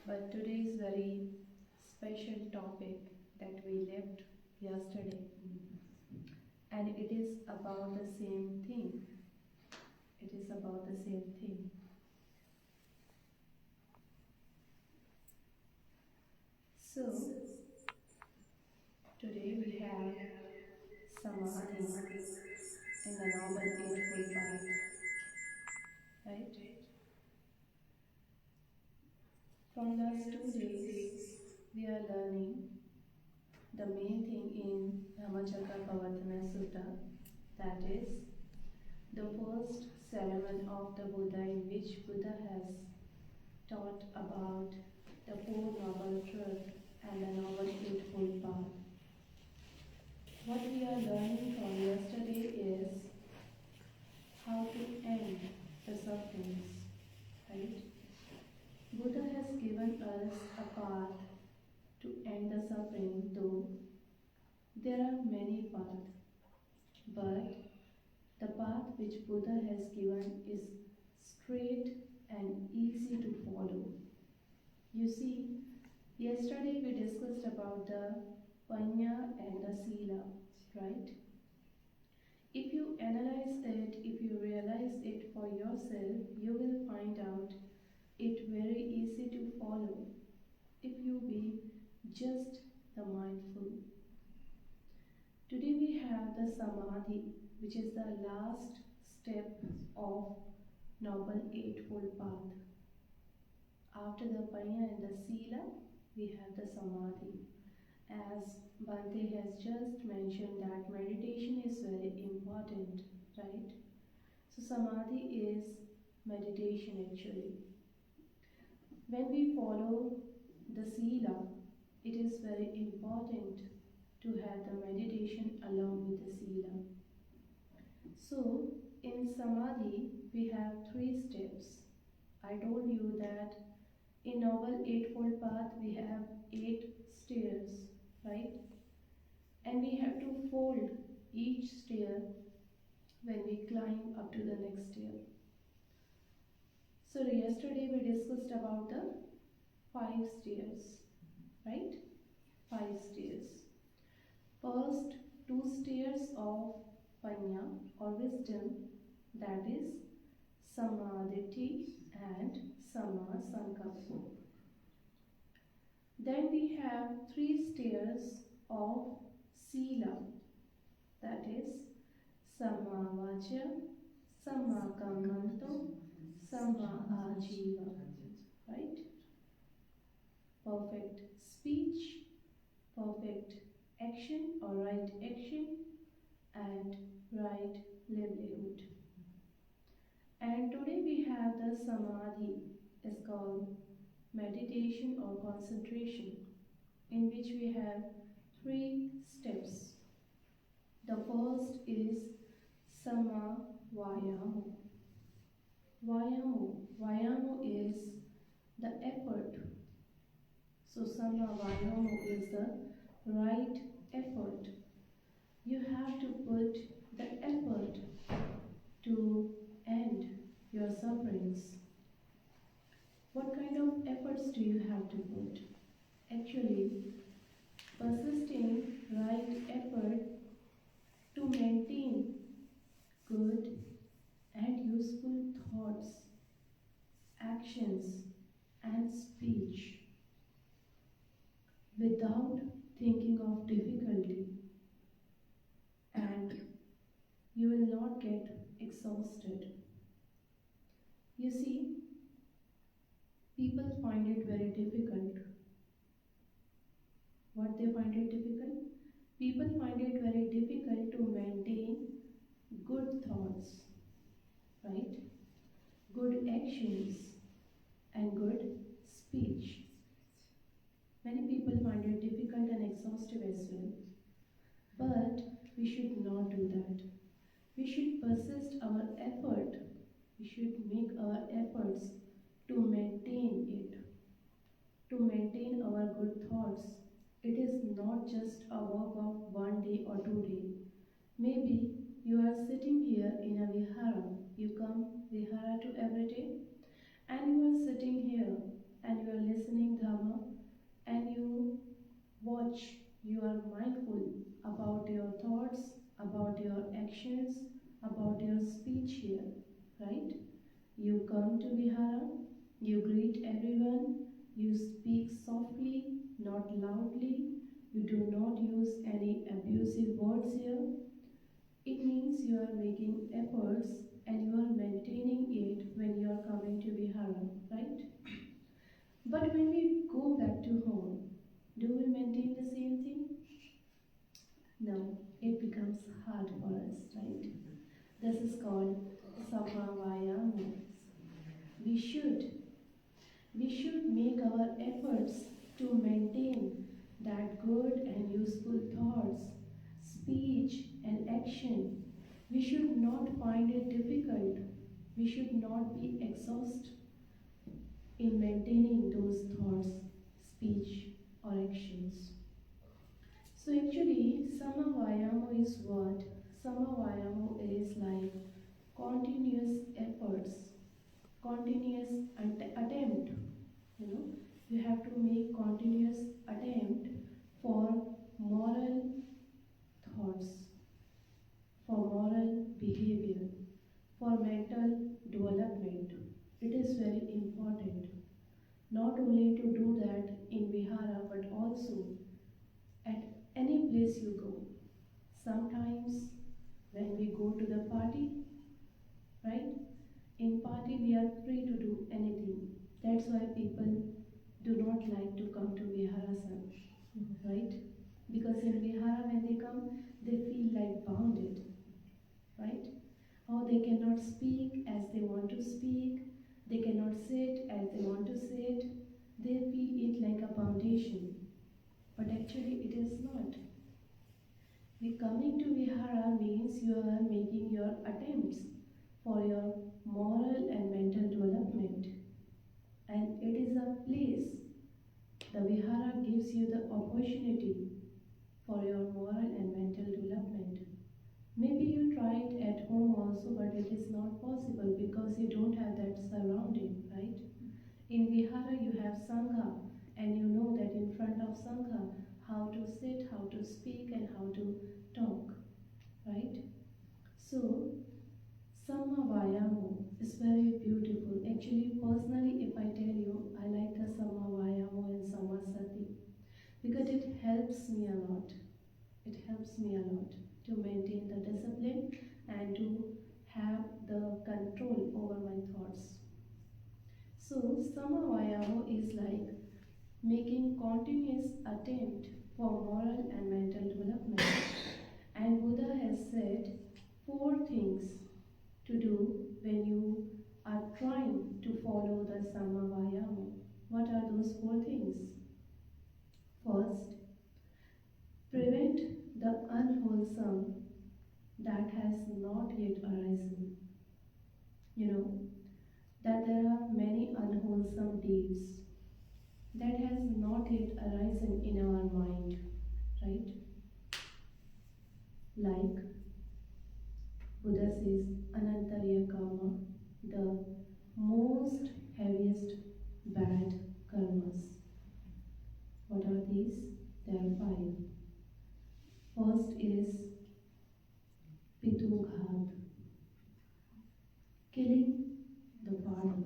But today's very special topic that we left yesterday, and it is about the same thing. It is about the same thing. So, today we have samadhi in the Noble Eightfold Path, right? From last 2 days, we are learning the main thing in Dhammacakkappavattana Sutta, that is the first ceremony of the Buddha, in which Buddha has taught about the Four Noble Truths and the Noble Eightfold Path. What we are learning from yesterday is how to end the sufferings, right? Buddha has given us a path to end the suffering, though there are many paths, but the path which Buddha has given is straight and easy to follow. You see, yesterday we discussed about the panya and the sila, right? If you analyze it, if you realize it for yourself, you will find out it very easy to follow if you be just the mindful. Today we have the samadhi, which is the last step of Noble Eightfold Path. After the panya and the sila, we have the samadhi. As Bhante has just mentioned that meditation is very important, right? So samadhi is meditation actually. When we follow the sila, it is very important to have the meditation along with the sila. So in samadhi, we have 3 steps. I told you that in Noble Eightfold Path, we have 8 stairs, right? And we have to fold each stair when we climb up to the next stair. So yesterday we discussed about the 5 stairs, right? 5 stairs. First 2 stairs of panya or wisdom, that is samadhi and sammasankappa. Then we have 3 stairs of sila, that is sammavaca, sammakammanto, sammaajiva, right? Perfect speech, perfect action or right action, and right livelihood. And today we have the samadhi, is called meditation or concentration, in which we have 3 steps. The first is samma vayamo. Vayamo is the effort. So samma vayamo is the right effort. You have to put the effort to end your sufferings. What kind of efforts do you have to put? Actually, persisting right effort to maintain good and useful thoughts, actions, and speech without thinking of difficulty, and you will not get exhausted. You see, people find it very difficult. What they find it difficult? People find it very difficult to maintain good thoughts, right? Good actions and good speech. Many people find it difficult and exhaustive as well. But we should not do that. We should persist our effort. We should make our efforts to maintain it, to maintain our good thoughts. It is not just a work of 1 day or 2 days. Maybe you are sitting here in a vihara. You come vihara to every day, and you are sitting here and you are listening Dharma and you watch, you are mindful about your thoughts, about your actions, about your speech here, right? You come to Vihara, you greet everyone, you speak softly, not loudly, you do not use any abusive words here. It means you are making efforts and you are maintaining it when you are coming to Vihara, right? But when we go back to home, do we maintain the same thing? No, it becomes hard for us, right? This is called Samavayama. We should we should make our efforts to maintain that good and useful thoughts, speech and action. We should not find it difficult. We should not be exhausted in maintaining those thoughts, speech or actions. So actually, Samavayamo is what? Samavayamo is like continuous efforts, continuous attempt. You know, you have to make continuous attempt for moral thoughts, for moral behavior, for mental development. It is very important not only to do that in Vihara but also at any place you go. Sometimes when we go to the party, right? In party we are free to do anything. That's why people do not like to come to Vihara, right? Because in Vihara when they come, they feel like bounded, right? Or they cannot speak as they want to speak, they cannot sit as they want to sit, they feel it like a foundation. But actually it is not. Coming to Vihara means you are making your attempts for your moral and mental development. And it is a place, the Vihara gives you the opportunity for your moral and mental development. Maybe you tried at home also, but it is not possible because you don't have that surrounding, right? In Vihara you have Sangha, and you know that in front of Sangha how to sit, how to speak and how to talk, right? So Samavayamo is very beautiful. Actually, personally, if I tell you, I like the Samavayamo and Samasati because it helps me a lot. It helps me a lot to maintain the discipline and to have the control over my thoughts. So, Samavayamo is like making continuous attempt for moral and mental development. And Buddha has said 4 things to do when you are trying to follow the Samavayama. What are those 4 things? First, prevent the unwholesome that has not yet arisen. You know that there are many unwholesome deeds that has not yet arisen in our mind, right? Like Buddha says, Anantariya Karma, the most heaviest bad karmas. What are these? There are 5. First is Pitughat, killing the father.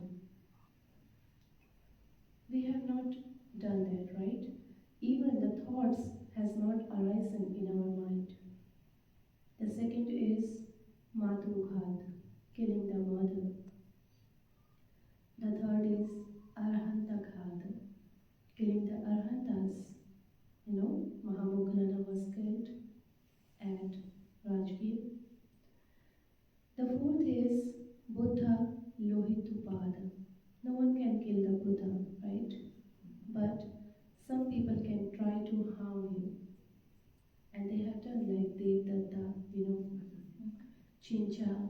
We have not done that, right? Even the thoughts has not arisen in our mind. The second is Matughat, killing the mother. The third is Arhantaghat, killing the Arhantas. You know, Mahamoggallana was killed at Rajgir. The fourth is Buddha Lohitupada. No one can kill the Buddha, right? But some people can try to harm him. And they have done like Devdatta, Chincha,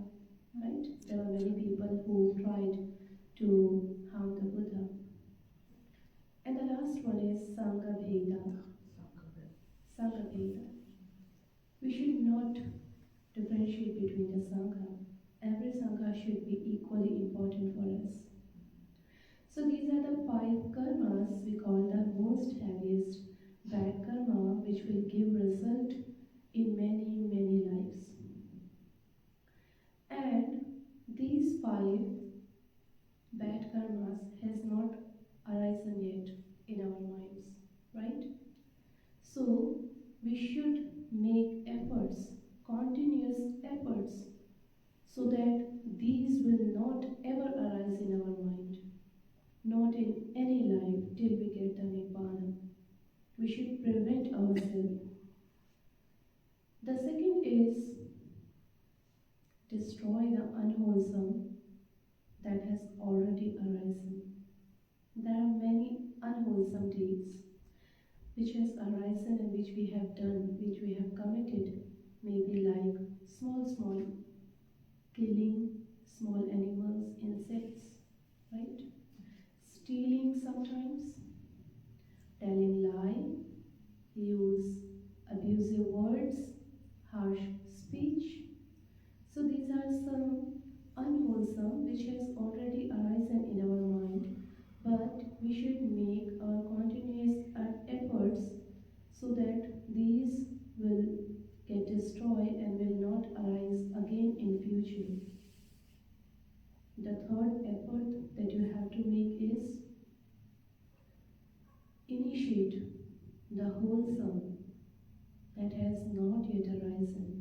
right? There were many people who tried to harm the Buddha. And the last one is Sangha Bheda. Sangha Bheda. We should not differentiate between the Sangha. Every Sangha should be equally important for us. So these are the five karmas we call the most heaviest bad karma, which will give result in many, many lives. And these five bad karmas has not arisen yet in our minds, right? So we should make efforts, continuous efforts, so that these will not ever arise in our mind, not in any life till we get the Nibbana. We should prevent ourselves. The second is destroy the unwholesome that has already arisen. There are many unwholesome deeds which has arisen and which we have done, which we have committed, maybe like small killing small animals, insects, right? Stealing sometimes, telling lie, use abusive words, harsh speech. So these are some unwholesome which has already arisen in our mind, but we should make our continuous efforts so that these will get destroyed and will not arise again in future. The third effort that you have to make is initiate the wholesome that has not yet arisen.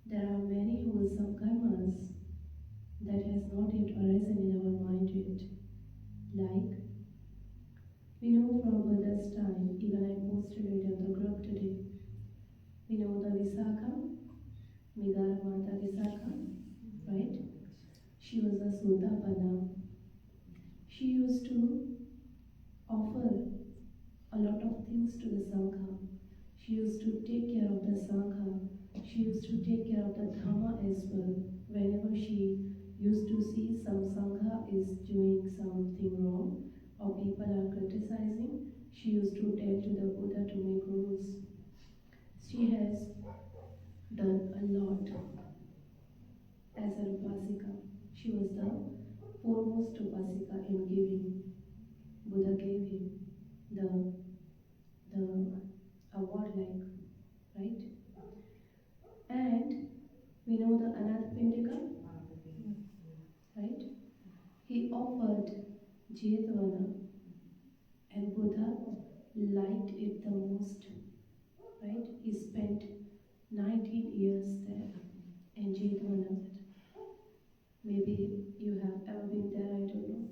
There are many wholesome karmas that has not yet arisen in our mind yet. Like, we know from Buddha's time, even I posted it in the group today, we know the Visakha, Megara Mata Visakha, right? She was a Sotapanna. She used to offer a lot of things to the Sangha. She used to take care of the Sangha. She used to take care of the Dhamma as well. Whenever she used to see some Sangha is doing something wrong or people are criticizing, she used to tell to the Buddha to make rules. She has done a lot as an upasika. She was the foremost upasika in giving. Buddha gave him the award, like, right? And we know the Anathapindika, right? He offered Jetvana and Buddha liked it the most, right? He spent 19 years there in Jetvana. Maybe you have ever been there, I don't know,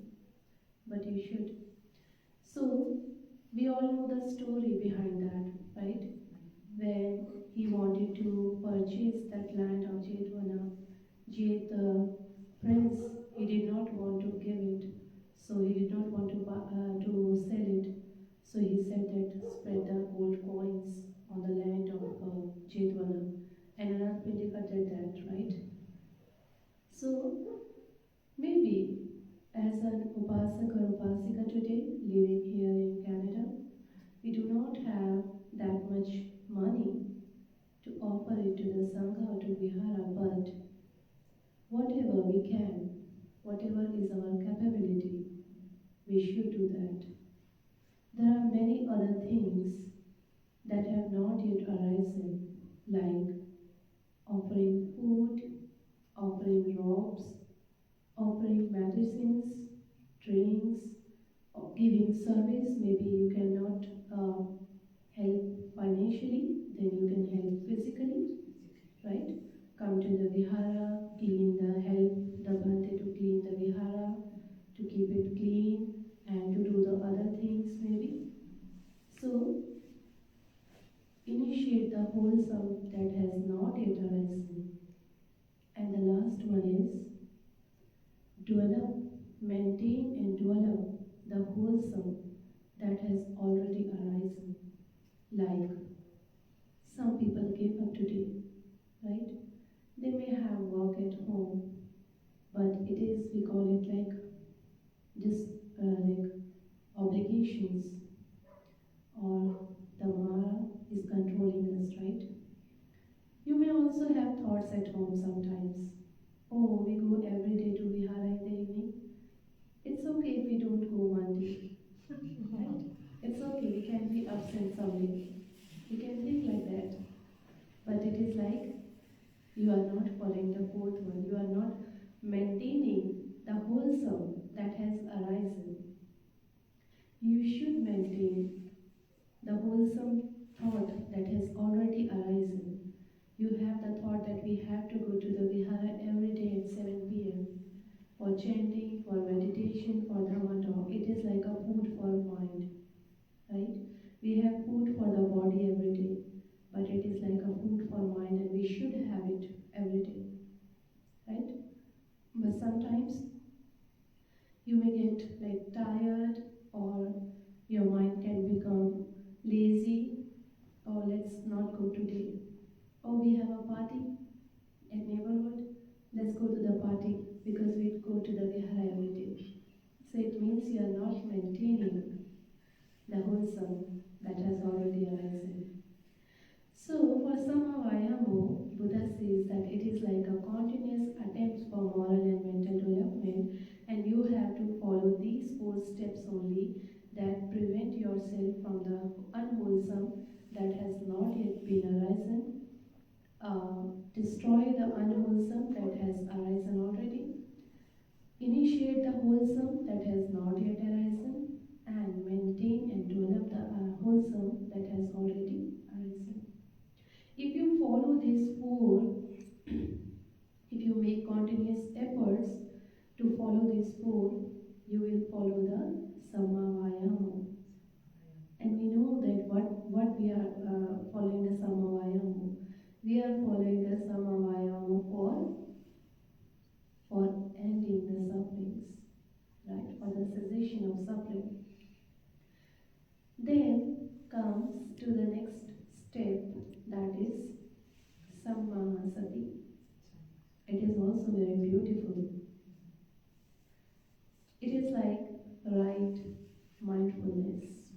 but you should. So, we all know the story behind that, right? When he wanted to purchase that land of Jetvana, the prince, he did not want to give it, so he did not want to sell it. So he said that spread the gold coins on the land of Jetvana, and Anath Pindika did that, right? So maybe as an upasak or upasika today, living here in Canada, we do not have that much money to offer it to the Sangha or to Vihara, but whatever we can, whatever is our capability, we should do that. There are many other things that have not yet arisen, like offering food, offering robes, offering medicines, drinks, or giving service. Maybe you cannot help financially, then you can help physically, right? Come to the vihara, help the bhante to clean the vihara, to keep it clean, and to do the other things maybe. So, initiate the wholesome that has not yet arisen. And the last one is develop, maintain and develop the wholesome that has already arisen. Like some people gave up today, right? They may have work at home, but it is, we call it like just like obligations, or the Mara is controlling us, right? You may also have thoughts at home sometimes. Oh, we go every day to Vihara in the evening. It's okay, we don't go one day, right? It's okay, we can be absent someday. You can think like that. But it is like you are not following the fourth one. You are not maintaining the wholesome that has arisen. You should maintain the wholesome thought that has already arisen. You have the thought that we have to go to the vihara every day at 7 p.m. for chanting, for meditation, for dhamma talk. It is like a food for mind, right? We have food for the body every day, but it is like a food for mind and we should have it every day, right? But sometimes you may get like tired, or your mind can become lazy. Oh, let's not go today. Oh, we have a party at neighborhood. Let's go to the party because we go to the vihara every day. So it means you are not maintaining the wholesome that has already arisen. So for Samavayamo, Buddha says that it is like a continuous attempt for moral and mental development, and you have to follow these 4 steps only that prevent yourself from the unwholesome that has not yet been arisen, destroy the unwholesome that has arisen already, initiate the wholesome that has not yet arisen, and maintain and develop the wholesome that has already arisen. If you follow these 4, if you make continuous efforts to follow these 4, you will follow the Samavayamo. And we know that what we are following the Samavayamo. We are following the Samavayamo for ending the sufferings, right? For the cessation of suffering. Then comes to the next step, that is Sammahasati. It is also very beautiful. It is like right mindfulness.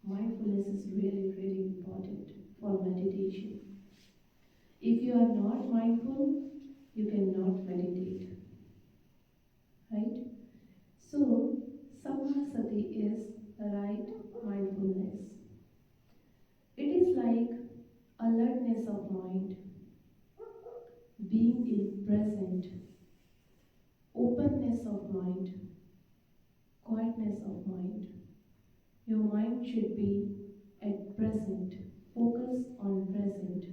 Mindfulness is really, really important for meditation. If you are not mindful, you cannot meditate, right? So, Sammahasati is right mindfulness. It is like alertness of mind, being in present, openness of mind, quietness of mind. Your mind should be at present, focus on present.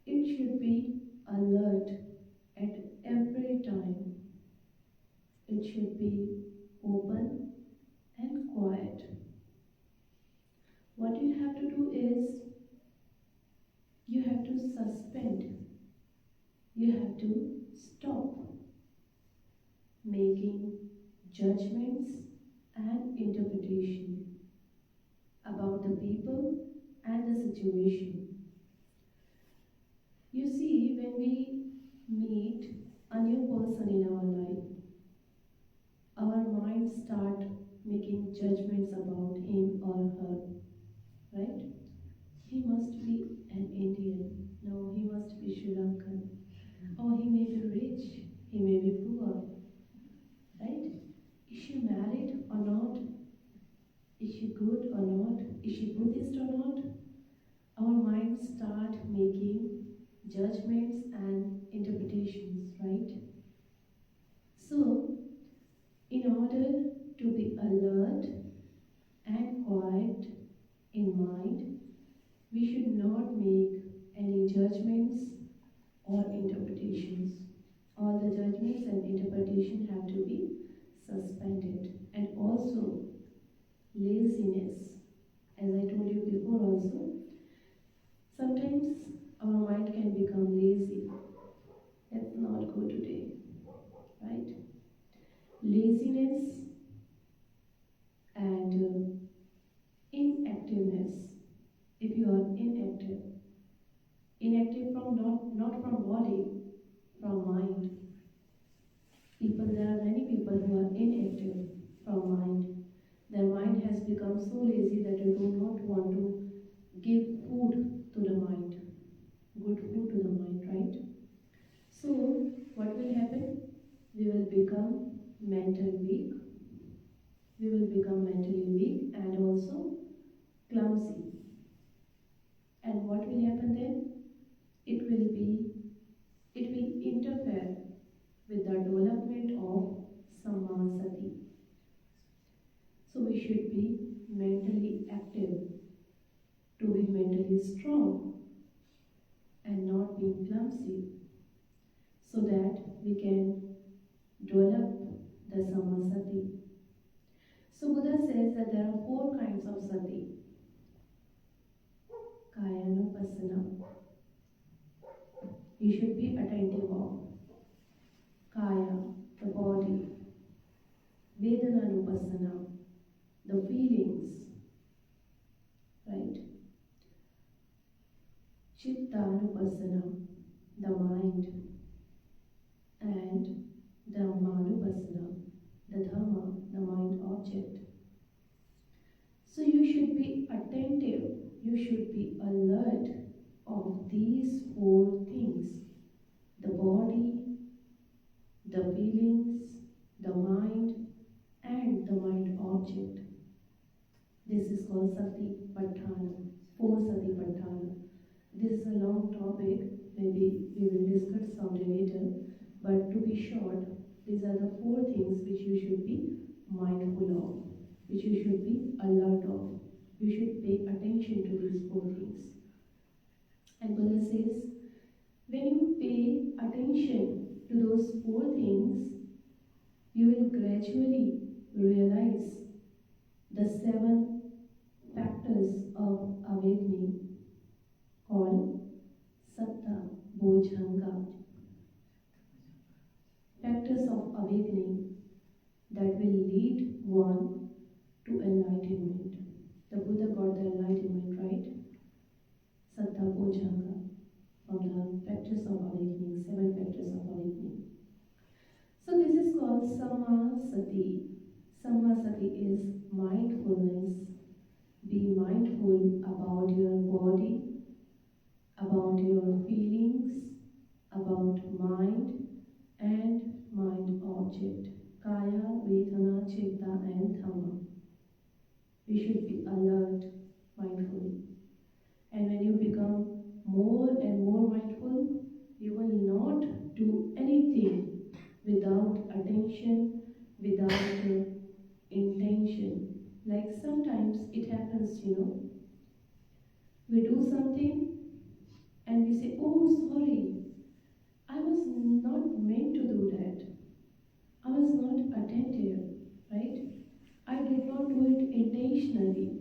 It should be alert at every time. It should be open and quiet. What you have to do is you have to suspend. You have to stop making judgments and interpretation about the people and the situation. You see, when we meet a new person in our life, our minds start making judgments about him or her, right? He must be an Indian. No, he must be Sri Lankan. Or he may be rich. He may be poor, right? Is she married or not? Is she good or not? Is she Buddhist or not? Our minds start making judgments and interpretations, right? So, in order to be alert and quiet in mind, we should not make any judgments or interpretations. All the judgments and interpretation have to be suspended. And also, laziness. As I told you before also, sometimes our mind can become lazy. Let's not go today, right? Laziness and inactiveness. If you are inactive from not from body, from mind. There are many people who are inactive from mind. Their mind has become so lazy that they do not want to give food to the mind, good food to the mind, right? So, what will happen? We will become mental weak. We will become mentally weak and also clumsy. And what will happen then? It will interfere with the development of sammasati. So we should be mentally active, to be mentally strong and not being clumsy, so that we can develop the sammasati. So Buddha says that there are 4 kinds of sati. Kayanupassana. You should be attentive of kaya, the body. Vedananupassana, the feelings, right? Chittanupassana, the mind. And Dhammanupassana, the Dhamma, the mind object. So you should be attentive, you should be alert of these 4 things: the body, the feelings, the mind, and the mind object. This is called Sati Patthana, 4 Sati Patthana. This is a long topic, maybe we will discuss someday later, but to be short, these are the 4 things which you should be mindful of, which you should be alert of. You should pay attention to these 4 things. And Buddha says, when you pay attention to those 4 things, you will gradually realize the 7 factors of awakening called Satta Bojhanga. Factors of awakening that will lead one to enlightenment. The Buddha got the enlightenment, right? Satta Bojhanga, from the factors of awakening, 7 factors of awakening. So this is called Sammasati. Sammasati is mindfulness. Be mindful about your body, about your feelings, about mind and mind object. Kaya, Vedana, Chitta and Dhamma. You should be alert, mindful. And when you become more and more mindful, you will not do anything without attention, without intention. Like sometimes it happens, we do something and we say, oh sorry, I was not meant to do that. I was not attentive, right? I did not do it intentionally.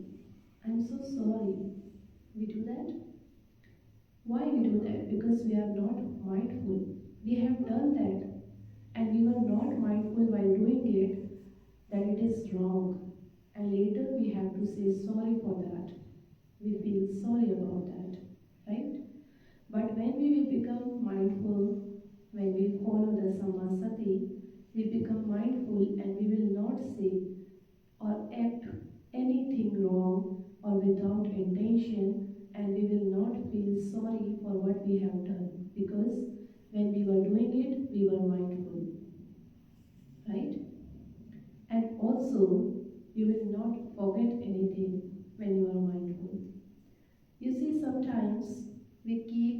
I'm so sorry. We do that? Why we do that? Because we are not mindful. We have done that and we were not mindful while doing it that it is wrong. And later we have to say sorry for that. We feel sorry about that, right? But when we will become mindful, when we follow the Sammasati, we become mindful and we will not say or act anything wrong or without intention, and we will not feel sorry for what we have done, because when we were doing it, we were mindful, right? And also, you will not forget anything when you are mindful. You see, sometimes we keep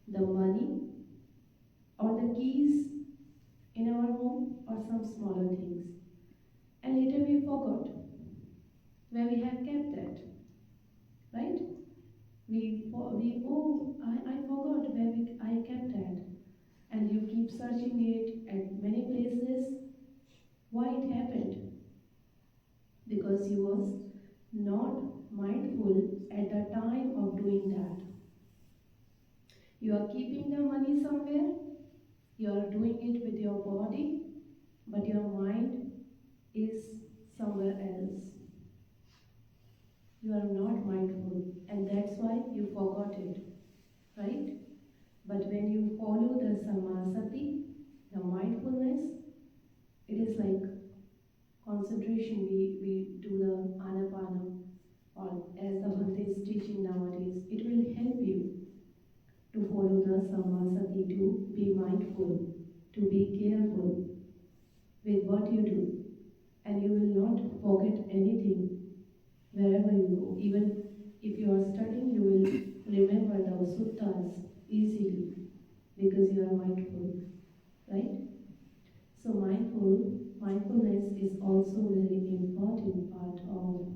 the money or the keys in our home or some smaller things, and later we forgot where we have kept that, right? I forgot where I kept that, and you keep searching it at many places. Why it happened? Because you was not mindful at the time of doing that. You are keeping the money somewhere, you are doing it with your body, but your mind is somewhere else. You are not mindful, and that's why you forgot it, right? But when you follow the Sammasati, the mindfulness, it is like concentration. We do the Anapana, or as the Bhante is teaching nowadays. It will help you to follow the Sammasati, to be mindful, to be careful with what you do, and you will not forget anything wherever you go. Even if you are studying, you will remember the suttas easily because you are mindful, right? So mindfulness is also a very important part of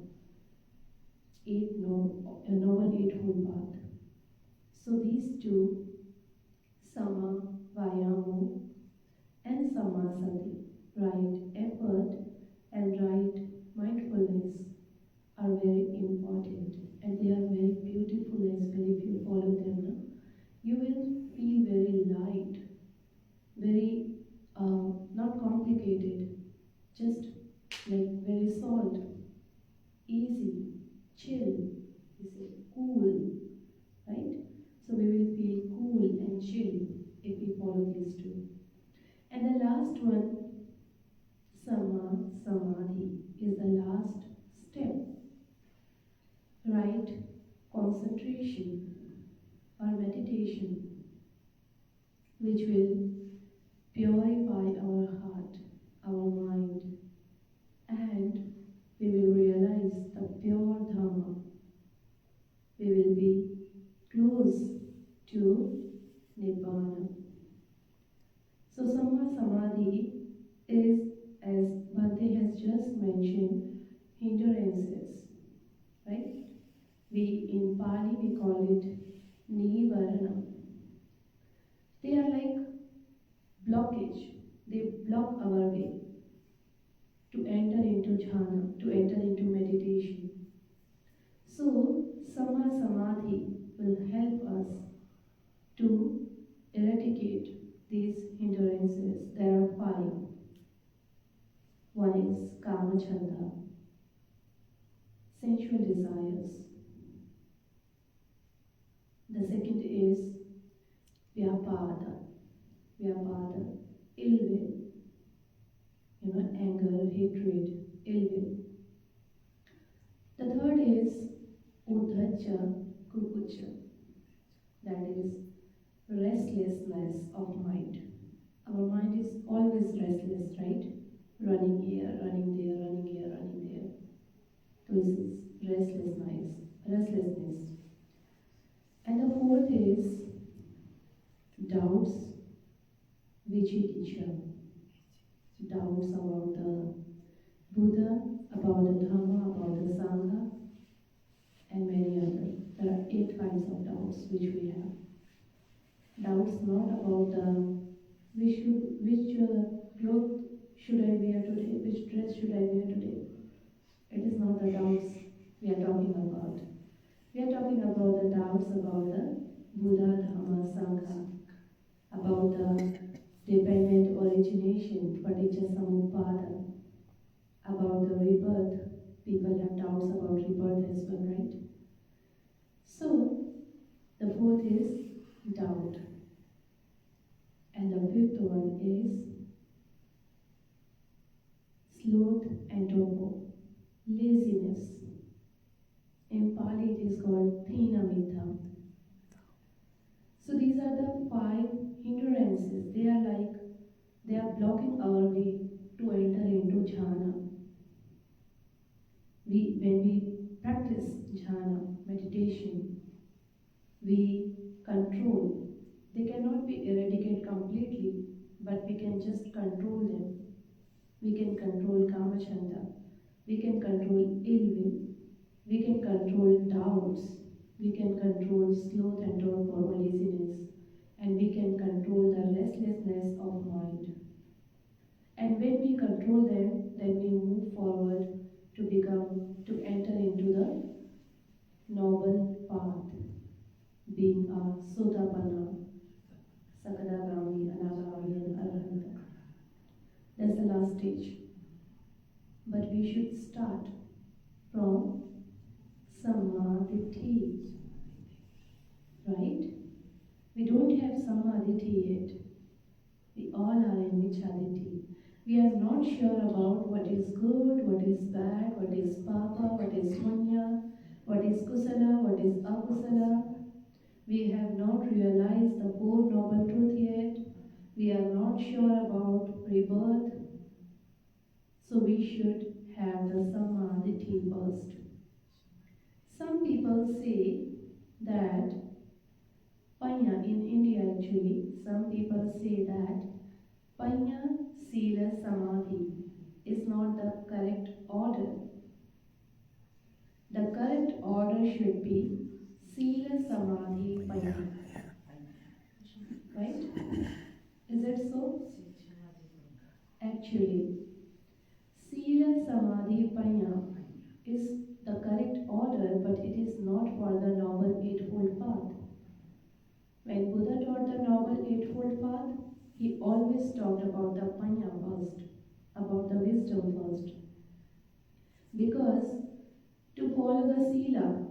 a noble eightfold path. So these two, sama vayamo and samasati, right effort and right mindfulness, are very important, and they are very beautiful as well. If you follow them, no? You will feel very light, very not complicated, just like very soft, easy, chill, we say cool, right? So we will feel cool and chill if we follow these two. And the last one, samadhi, is the last step, right? Concentration or meditation, which will purify our heart, our mind, and we will realize the pure Dharma. We will be close to Nibbana. So Samadhi is, as Bhante has just mentioned, hindrances, right? In Pali we call it Nivarana. They are like blockage. They block our way to enter into jhana, to enter into meditation. So Samadhi will help us to eradicate these hindrances. There are 5. One is kama chanda, sensual desires. The second is vyapada, ill will, anger, hatred, ill will. The third is udhacha kukucha, that is restlessness of mind. Our mind is always restless, right? Running here, running there, running here, running there. This is restlessness. And the fourth is doubts, vichikicha, doubts about the Buddha, about the Dhamma, about the Sangha, and many other. There are 8 kinds of doubts which we have. Doubts not about which cloth should I wear today, which dress should I wear today. It is not the doubts we are talking about. We are talking about the doubts about the Buddha, Dhamma, Sangha, about the dependent origination, paticca samuppada, about the rebirth. People have doubts about rebirth as well, right? So, the fourth is doubt. And the fifth one is sloth and torpor, laziness. In Pali it is called thina. So these are the 5 hindrances. They are blocking our way to enter into jhana. When we practice jhana, meditation, we control. They cannot be eradicated completely, but we can just control them. We can control kamachanda. We can control ill will. We can control doubts. We can control sloth and torpor or laziness. And we can control the restlessness of mind. And when we control them, then we move forward to enter into the noble path, being a Sotapanna, Sakadagami, Anagami, and Arhanta. That's the last stage. But we should start from Samadhi, right? We don't have Samadhi yet. We all are in Vichaditi. We are not sure about what is good, what is bad, what is papa, what is punya, what is kusala, what is akusala. We have not realized the 4 noble truth yet. We are not sure about rebirth. So we should have the samadhi first. Some people say that Panya in India actually, some people say that Panya Sila Samadhi is not the correct order. The correct order should be Sila Samadhi Panya. Right? Is it so? Actually, Sila Samadhi Panya is the correct order, but it is not for the Noble Eightfold Path. When Buddha taught the Noble Eightfold Path, he always talked about the Panya first, about the wisdom first. Because to follow the Sila,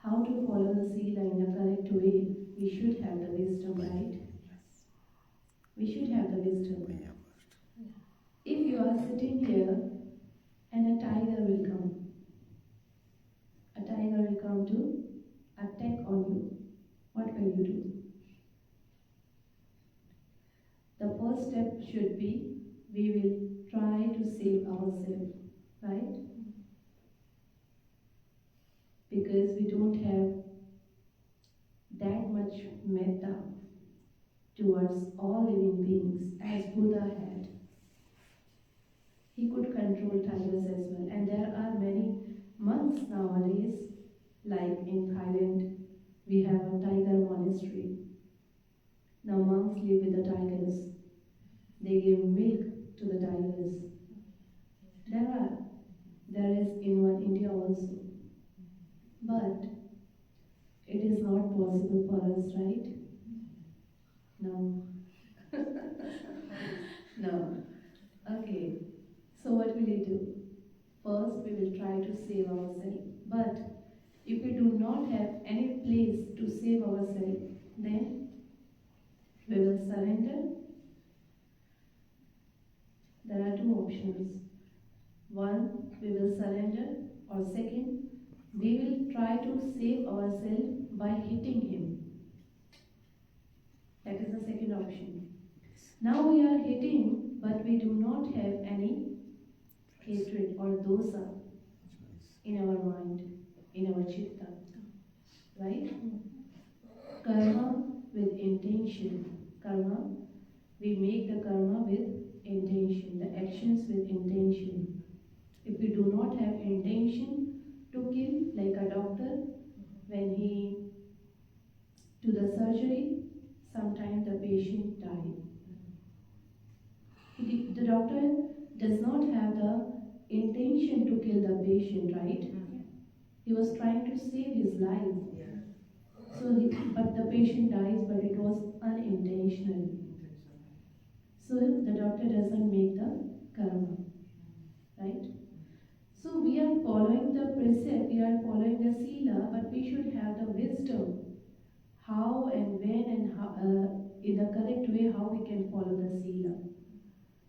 how to follow the Sila in the correct way, we should have the wisdom, right? We should have the wisdom. If you are sitting here and a tiger will come to attack on you, what will you do? The first step should be we will try to save ourselves, right? Because we don't have that much metta towards all living beings as Buddha had. He could control tigers as well. And there are many monks nowadays, like in Thailand, we have a tiger monastery. The monks live with the tigers. They give milk to the tigers. There is in one India also. But it is not possible for us, right? No. No. Okay. So what will you do? First, we will try to save ourselves. But if we do not have any place to save ourselves, then we will surrender. There are two options. One, we will surrender, or second, we will try to save ourselves by hitting him. That is the second option. Now we are hitting, but we do not have any hatred or dosa in our mind, in our chitta. Right? Karma with intention. Karma, we make the karma with intention, the actions with intention. If we do not have intention to kill, like a doctor, when he do the surgery, sometimes the patient dies. The doctor does not have the intention to kill the patient, right? He was trying to save his life. But the patient dies, but it was unintentionally. So the doctor doesn't make the karma, right? So we are following the precept, we are following the sila, but we should have the wisdom how and when and how, in the correct way how we can follow the sila.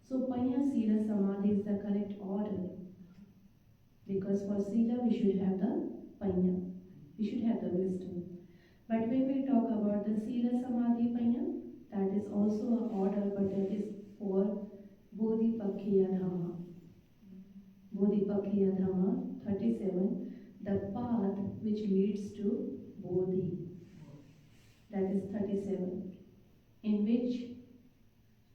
So Panya Sila Samadhi is the correct order. Because for sila we should have the Panya. We should have the wisdom. But when we talk about the Sila Samadhi Panya, that is also an order, but that is for Bodhipakkhya Dhamma. Bodhipakkhya Dhamma 37, the path which leads to Bodhi. That is 37, in which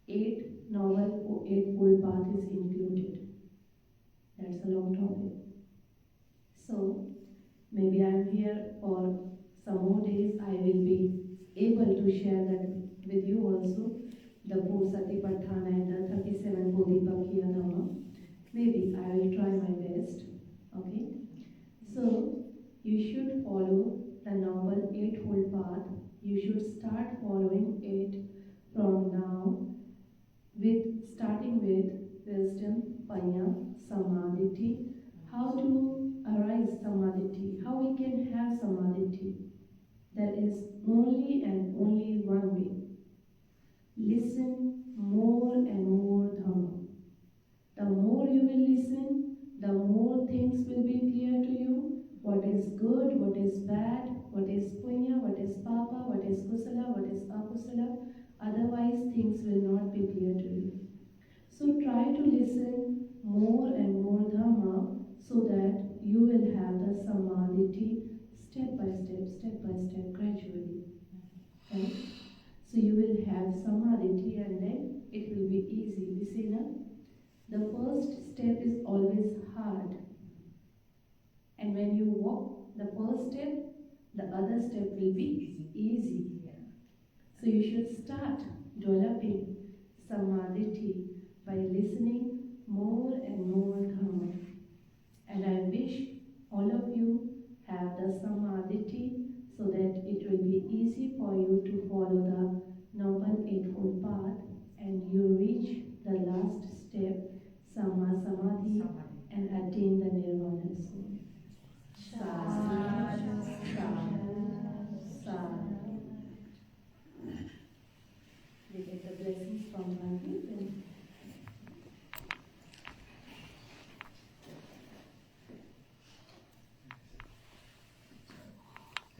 eightfold path is included. That's a long topic. So maybe I'm here for some more days. I will be able to share that with you also, the 4 Satipatthana and the 37 Bodhipakkhya Dhamma. Maybe I will try my best. Okay? So you should follow the Noble Eightfold Path. You should start following it from now, starting with wisdom, Panya, Samadhi. How to arise Samadhi? How we can have Samadhi? There is only and only one way. Listen more and more Dhamma. The more you will listen, the more things will be clear to you. What is good, what is bad, what is punya, what is papa, what is kusala, what is akusala. Otherwise, things will not be clear to you. So try to listen more and more dhamma so that you will have the samadhi step by step, gradually. Right? So you will have samadhi and then it will be easy. We see now, the first step is always hard. And when you walk the first step, the other step will be easy. So you should start developing samadhi by listening more and more dhamma. And I wish all of you have the samadhi so that it will be easy for you to follow the Noble Eightfold Path and you reach the last step, Samma Samadhi, and attain the Nirvana soon. Sadhu, sadhu, sadhu. We get the blessings from Bhagavad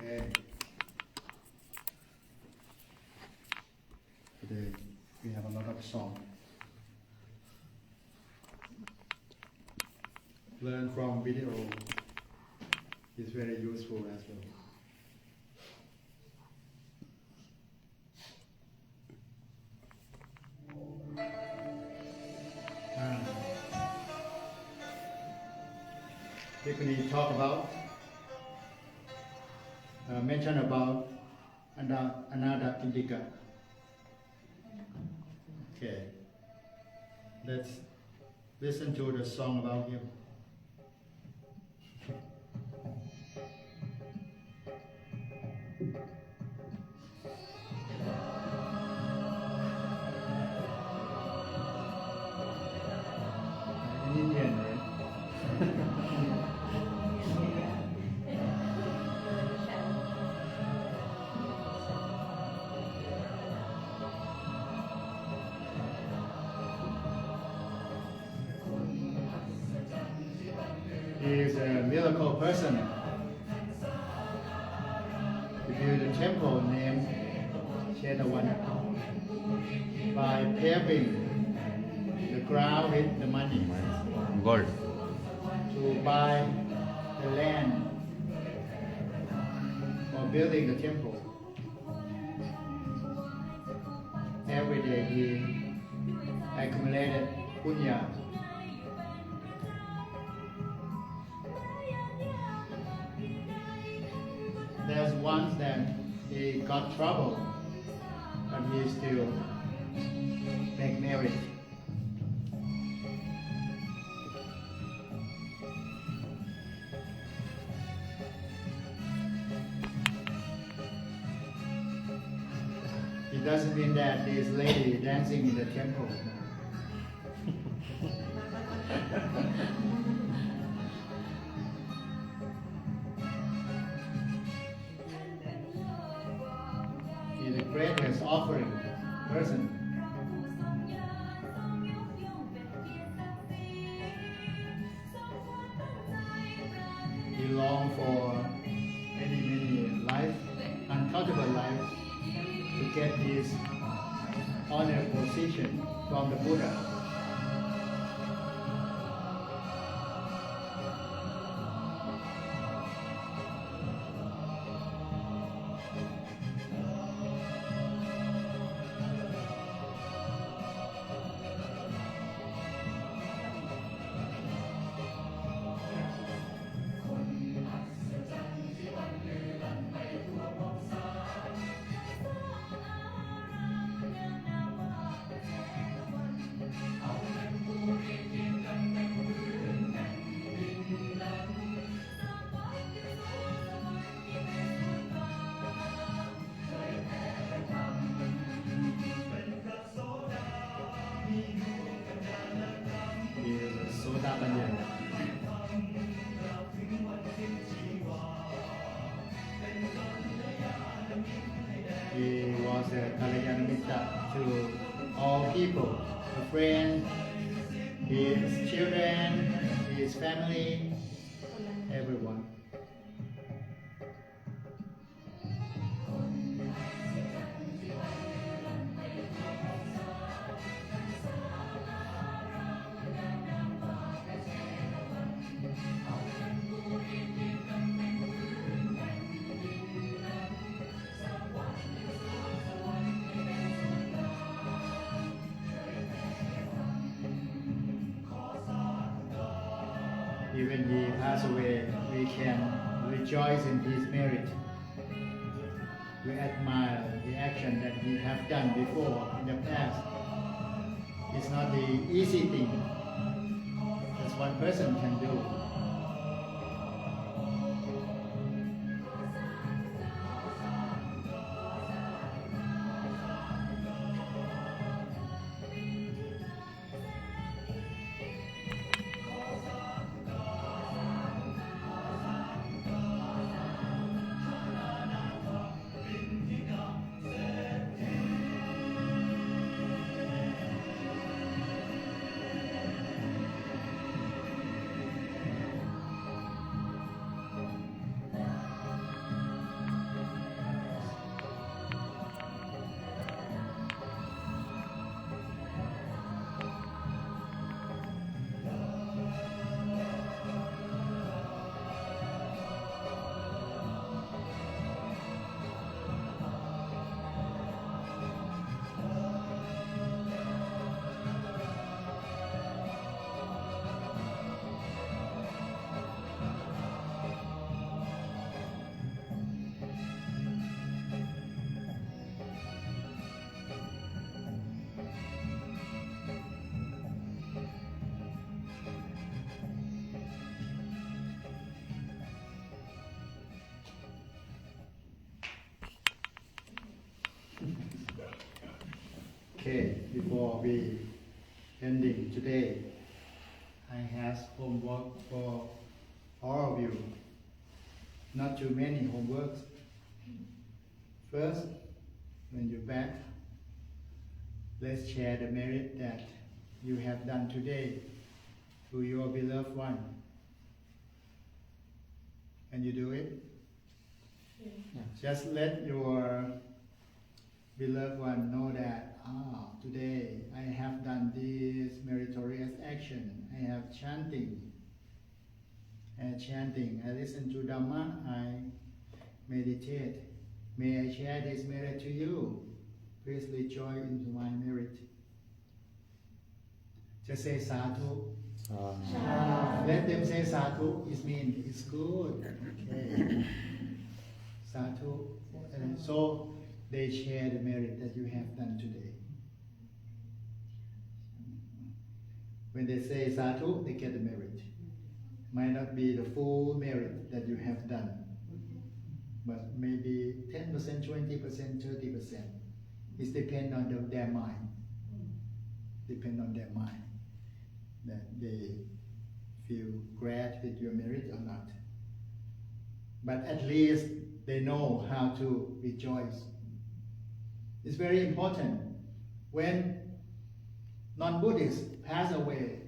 and today we have a lot of song. Learn from video is very useful as well. Typically talk about, mention about another indica. Okay, let's listen to the song about him. Indian, right? He is a miracle person. He built a temple named Chetavana by paving the ground with the money. Gold. To buy the land for building the temple. Every day he accumulated punya. There's once that he got trouble, but he still make marriage. It doesn't mean that this lady dancing in the temple. He's the greatest offering person. He longed for many life, uncountable life, to get this honored position from the Buddha. He was a Kalyana to all people, a friend, his children, his family, everyone. Even he passed away, we can rejoice in his merit. We admire the action that he have done before in the past. It's not the easy thing that one person can do. Okay, before we ending today, I have homework for all of you. Not too many homeworks. First, when you're back, let's share the merit that you have done today to your beloved one. Can you do it? Yeah. Just let your beloved one know that today I have done this meritorious action. I have chanting. I listen to Dhamma. I meditate. May I share this merit to you. Please rejoice into my merit. Just say sadhu. Let them say sadhu. It means it's good. Okay. Sadhu. And so they share the merit that you have done today. When they say sadhu, they get the merit. Might not be the full merit that you have done, but maybe 10%, 20%, 30%. It depends on their mind. Depend on their mind that they feel glad with your merit or not. But at least they know how to rejoice. It's very important. When non-Buddhists pass away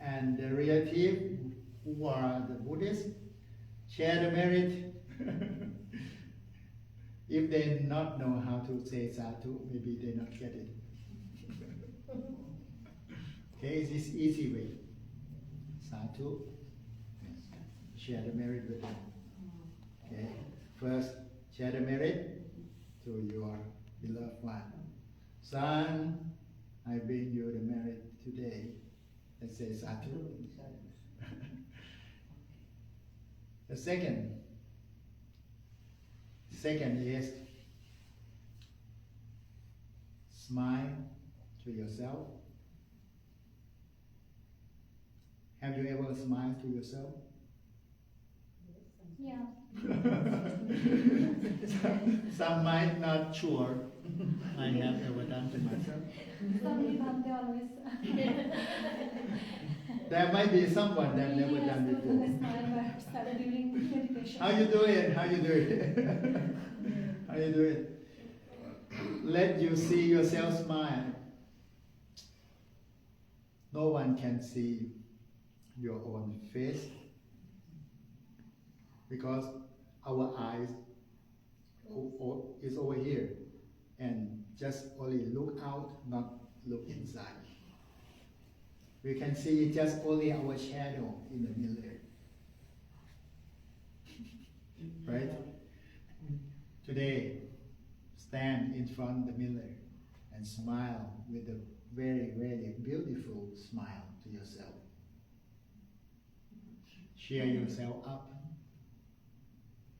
and the relative who are the Buddhists share the merit, if they not know how to say sadhu, maybe they not get it. Okay, it's this easy way. Sadhu, share the merit with them. Okay, first share the merit to your beloved one. Son, I bring you the merit today. Let's say sadhu. The second is smile to yourself. Have you ever smiled to yourself? Yeah. Some might not sure. I have ever done to myself. There might be someone that never done before. How you do it? How you do it? How you do it? Let you see yourself smile. No one can see your own face because our eyes is over here and just only look out, not look inside. We can see just only our shadow in the mirror. Right? Today, stand in front of the mirror and smile with a very, very beautiful smile to yourself. cheer yourself up.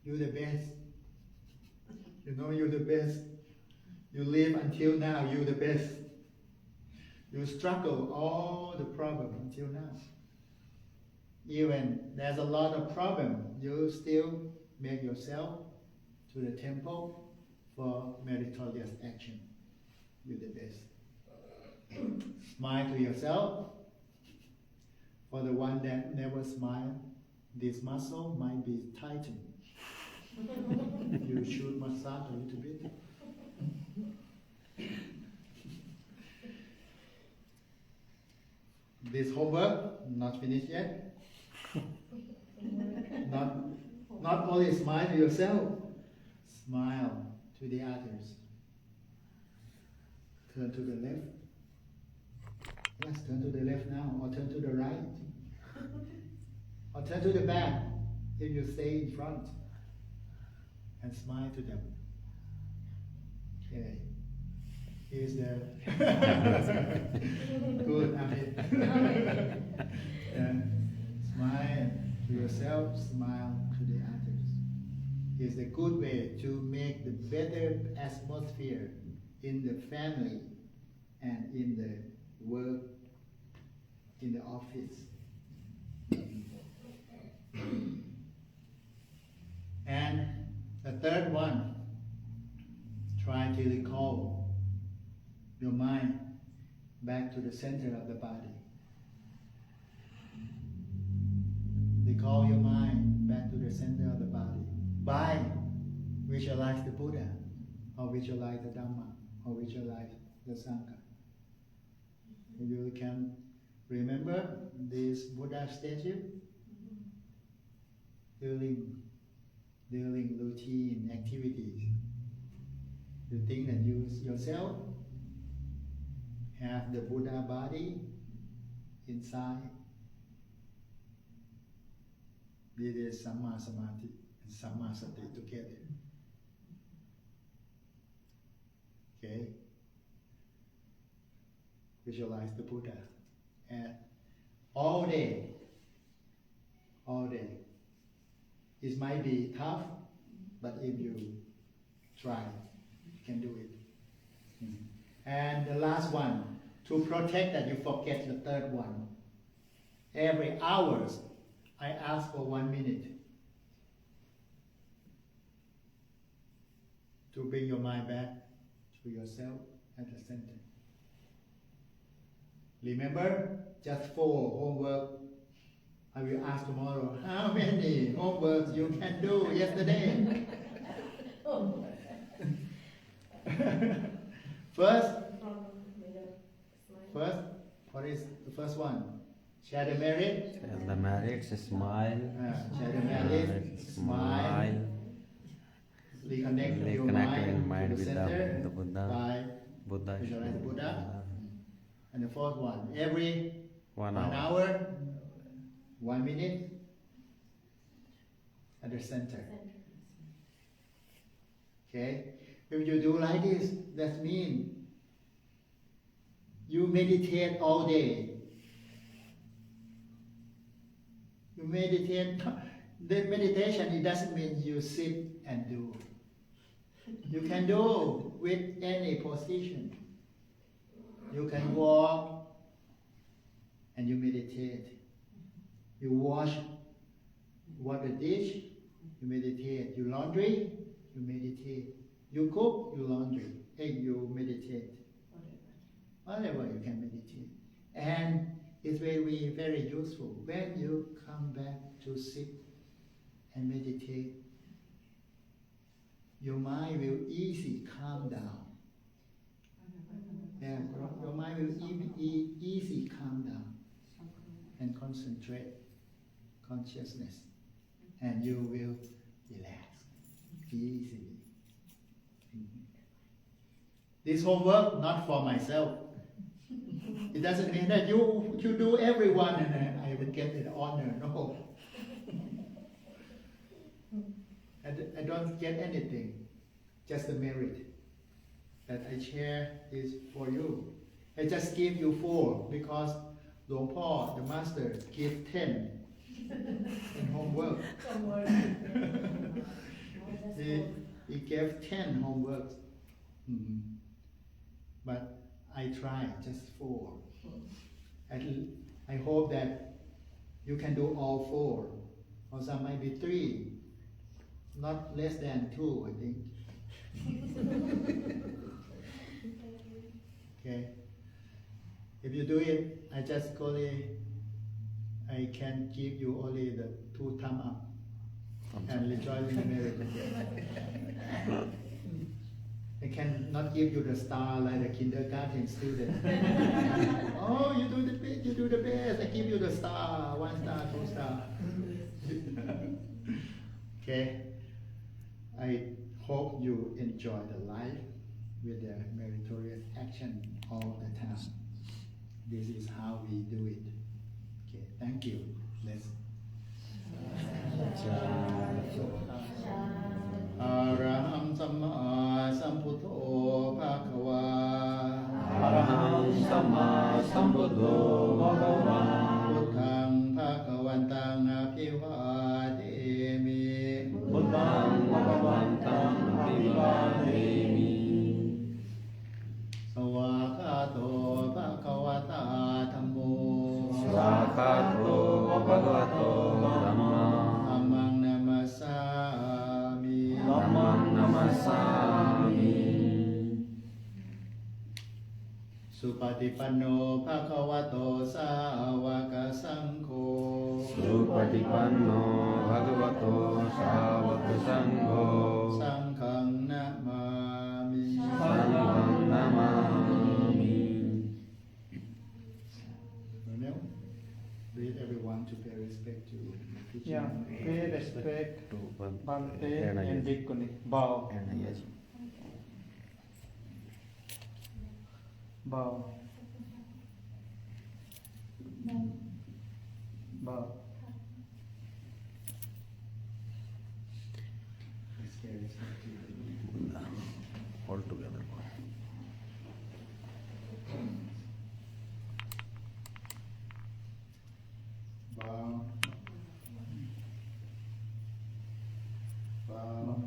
You're the best. You know you're the best. You live until now, you're the best. You struggle all the problem until now. Even there's a lot of problem, you still make yourself to the temple for meritorious action. You're the best. Smile to yourself. For the one that never smile, this muscle might be tightened. You should massage a little bit. This homework not finished yet. Not only smile to yourself, smile to the others. Turn to the left. Yes, turn to the left now, or turn to the right. Or turn to the back if you stay in front. And smile to them. Okay. Here's the good Amit. Smile to yourself, smile to the others. It's a good way to make the better atmosphere in the family and in the work, in the office. And the third one, try to recall your mind back to the center of the body. Recall your mind back to the center of the body by visualize the Buddha, or visualize the Dhamma, or visualize the Sangha. You can remember this Buddha statue during routine activities. You think that you yourself have the Buddha body inside. This is Samma Samadhi and Samma Sati together. Okay? Visualize the Buddha. And all day. It might be tough, but if you try, you can do it. And the last one, to protect that you forget the third one. Every hours, I ask for 1 minute to bring your mind back to yourself at the center. Remember, just 4 homework. I will ask tomorrow, how many homeworks you can do yesterday? First, what is the first one? Share the merit. Share the merit, smile. Share the merit, smile. Reconnect your mind with to the center the Buddha. By Buddha. visualize the Buddha. And the fourth one, every 1 1 hour. hour, 1 minute at the center. Okay? If you do like this, that means you meditate all day. You meditate. The meditation, it doesn't mean you sit and do. You can do with any position. You can walk and you meditate. You wash the dish, you meditate. You laundry, you meditate. You cook, you laundry, and you meditate. Whatever you can meditate. And it's very, very useful. When you come back to sit and meditate, your mind will easily calm down. Yeah, your mind will easily calm down and concentrate consciousness, and you will relax easily. This homework not for myself. It doesn't mean that you do everyone and I will get an honor. No. I don't get anything, just the merit that I share is for you. I just give you 4 because Luang Por, the master, give 10. in homework. He gave 10 homeworks. But I tried just 4. I hope that you can do all 4, or some might be 3, not less than 2, I think. Okay. If you do it, I can give you only the 2 thumb up and rejoice in the merit again. I cannot give you the star like the kindergarten student. Oh, you do the best. I give you the star, 1 star, 2 star. Okay. I hope you enjoy the life with the meritorious action all the time. This is how we do it. Okay, thank you. Let's. อะระหังสัมมาสัมพุทโธภะคะวา อะระหังสัมมาสัมพุทโธภะคะวา พุทธังภะคะวันตังอภิวาเทมิ พุทธังภะคะวันตังอภิวาเทมิ สวากขาโตภะคะวตาธัมโม สวากขาโตภะคะวะโตธัมมัง ธัมมังนามัสสามิ ธัมมังนัมมัสสามิ สุปฏิปันโนภะคะวะโตสาวกสังโฆ สุปฏิปันโนภะคะวะโตสาวกสังโฆ สังฆังนะมามิ สังฆังนามามิ Now, read everyone to pay respect to the teaching. Yeah, pay respect to Bhante and Bhikkhuni. Bow. Bow. Bow. Let's pay respect to the all together. bow. Bow.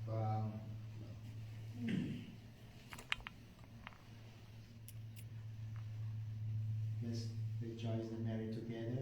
Bow. Let's rejoice the merit together.